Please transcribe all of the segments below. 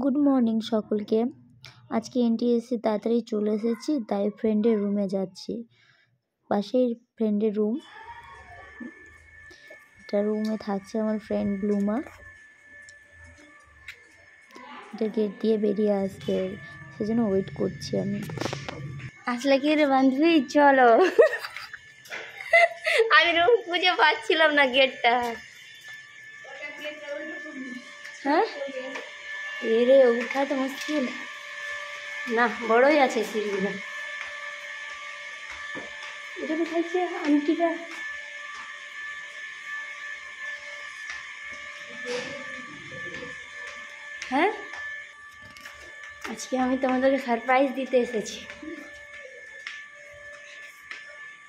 Good morning সকলকে। আজকে NTSC তাড়াতাড়ি চলে এসেছি, তাই ফ্রেন্ডের রুমে যাচ্ছি। পাশেই ফ্রেন্ডের রুম, এটা রুমে থাকছে আমার ফ্রেন্ড ব্লুমা। এটা গেট দিয়ে বেরিয়ে আসবে, সেজন্য ওয়েট করছি আমি। আসলে কি রে বান্ধবী, চলো। আমি রুম খুঁজে পাচ্ছিলাম না, গেটটা। হ্যাঁ রে, উঠা তো মুশকিল না, বড়ই আছে সিঁড়িগুলো। এটা কোথায় আন্টিটা? হ্যাঁ, আজকে আমি তোমাদেরকে সারপ্রাইজ দিতে এসেছি।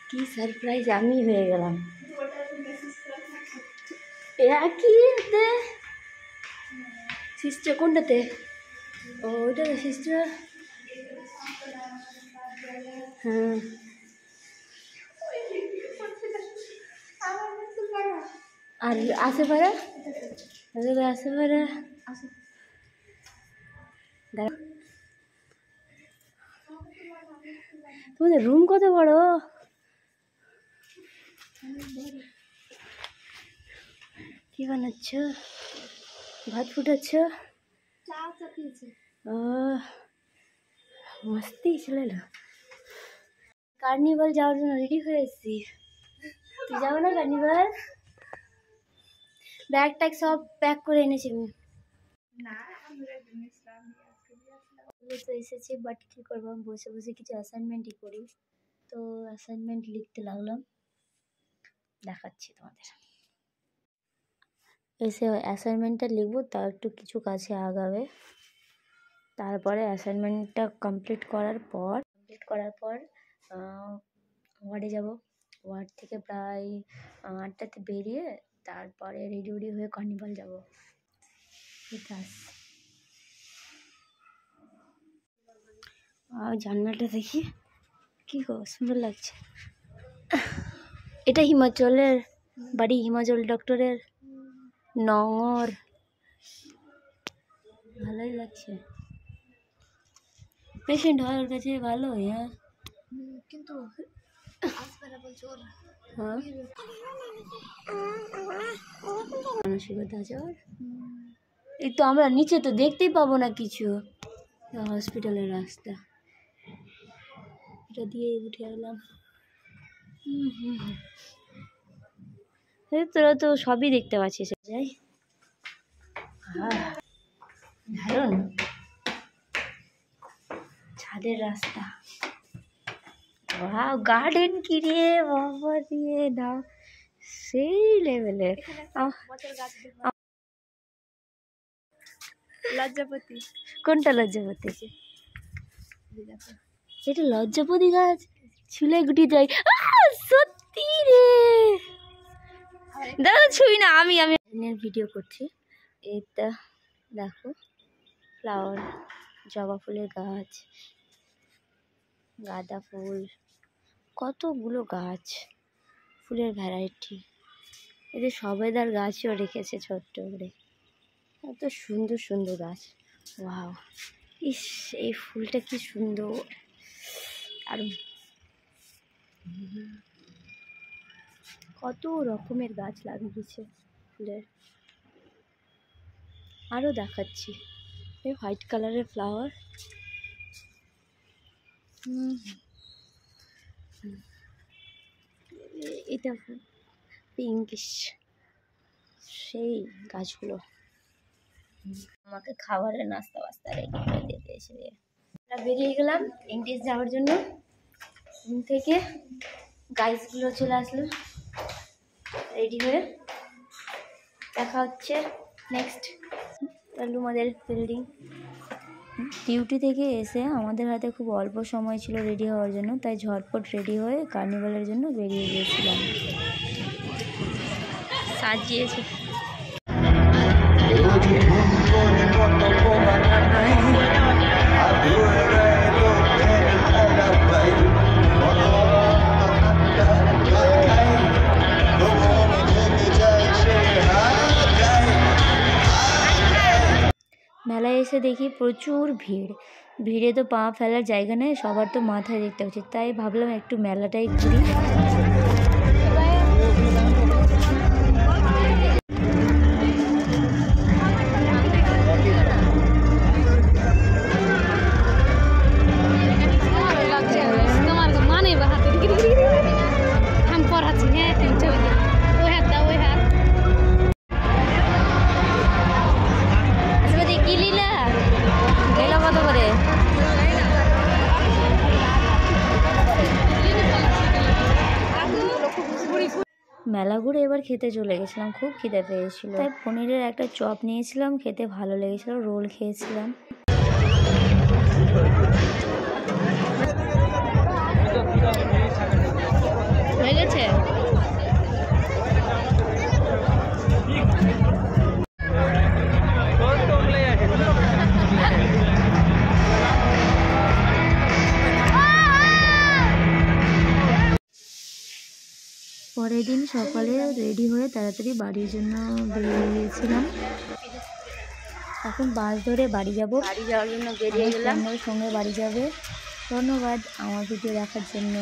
কি সারপ্রাইজ, আমি হয়ে গেলাম। একইতে সিস্টার কোনটাতে? ও ওইটা সিস্টার। হ্যাঁ, আর আসে পারে, আসে পারে। তোমাদের রুম কত বড়? কি বানাচ্ছ? ভাত ফুটাচ্ছ? মস্তি চলে এলো। কার্নিভাল যাওয়ার জন্য রেডি হয়ে এসেছি। তুই যাবো না কার্নিভাল? ব্যাগ ট্যাগ সব প্যাক করে এনেছি আমি। তো এসেছি, বাট কি করবো, বসে বসে কিছু অ্যাসাইনমেন্টই করি। তো অ্যাসাইনমেন্ট লিখতে লাগলাম, দেখাচ্ছি তোমাদের। এসে অ্যাসাইনমেন্টটা লিখবো, তাও একটু কিছু কাছে আগাবে। তারপরে অ্যাসাইনমেন্টটা কমপ্লিট করার পর ওয়ার্ডে যাব। ওয়ার্ড থেকে প্রায় 8টাতে বেরিয়ে তারপরে রেডি হয়ে কার্নিভাল যাব। জানলাটা দেখি, কি গো সুন্দর লাগছে। এটা হিমাচলের বাড়ি, হিমাচল ডক্টরের নঙর। ভালোই লাগছে, পেশেন্ট হওয়ার কাছে ভালো। হ্যাঁ, কিন্তু মানসিকতা আছে ওর। এই তো আমরা নিচে তো দেখতেই পাবো না কিছু। হসপিটালের রাস্তা, এটা দিয়ে উঠে এলাম। তোরা তো সবই দেখতে পাচ্ছিস। যাই, দারুণ ছাদের রাস্তা। গার্ডেন কি রে বাবা, দিয়ে দাও সেই লেভেলের। লজ্জাপতি কোনটা? লজ্জাপতি, এটা লজ্জাপতি গাছ। ছুলে গুটি যাই, সত্যি রে। দাদা ছুই না, আমি ভিডিও করছি। এটা দেখো ফ্লাওয়ার, জবা ফুলের গাছ, গাঁদা ফুল, কতগুলো গাছ, ফুলের ভ্যারাইটি। এদের সবেদার গাছও রেখেছে ছোট্ট করে, এত সুন্দর সুন্দর গাছ। ওয়াও, ইস এই ফুলটা কি সুন্দর। আর কত রকমের গাছ লাগিয়েছে ফুলের। আরও দেখাচ্ছি, এই হোয়াইট কালারের ফ্লাওয়ার। এটা পিঙ্কিশ, সেই গাছগুলো। আমাকে খাবারের নাস্তা বাস্তা রেডি করে দিতে এসে আমরা বেরিয়ে গেলাম এনটিএস যাওয়ার জন্য। রুম থেকে গাইজগুলো চলে আসলো রেডি হয়ে। দেখা হচ্ছে নেক্সট আমাদের বিল্ডিং। ডিউটি থেকে এসে আমাদের হাতে খুব অল্প সময় ছিল রেডি হওয়ার জন্য, তাই ঝটপট রেডি হয়ে কার্নিভালের জন্য বেরিয়ে গিয়েছিলাম। সাজিয়েছে মেলায় এসে দেখি প্রচুর ভিড়, ভিড়ে তো পা ফেলার জায়গা নেই, সবার তো মাথায় দেখতে হচ্ছে, তাই ভাবলাম একটু মেলাটাই ঘুরি। মেলা ঘুরে এবার খেতে চলে গেছিলাম, খুব খিদে পেয়েছিল, তাই পনিরের একটা চপ নিয়েছিলাম, খেতে ভালো লেগেছিল, রোল খেয়েছিলাম। হয়ে গেছে। পরের দিন সকালে রেডি হয়ে তাড়াতাড়ি বাড়ির জন্য বেরিয়ে গিয়েছিলাম। এখন বাস ধরে বাড়ি যাব, বাড়ি যাওয়ার জন্য বেরিয়ে গেলাম, সঙ্গে বাড়ি যাবে। ধন্যবাদ আমার ভিডিও দেখার জন্য।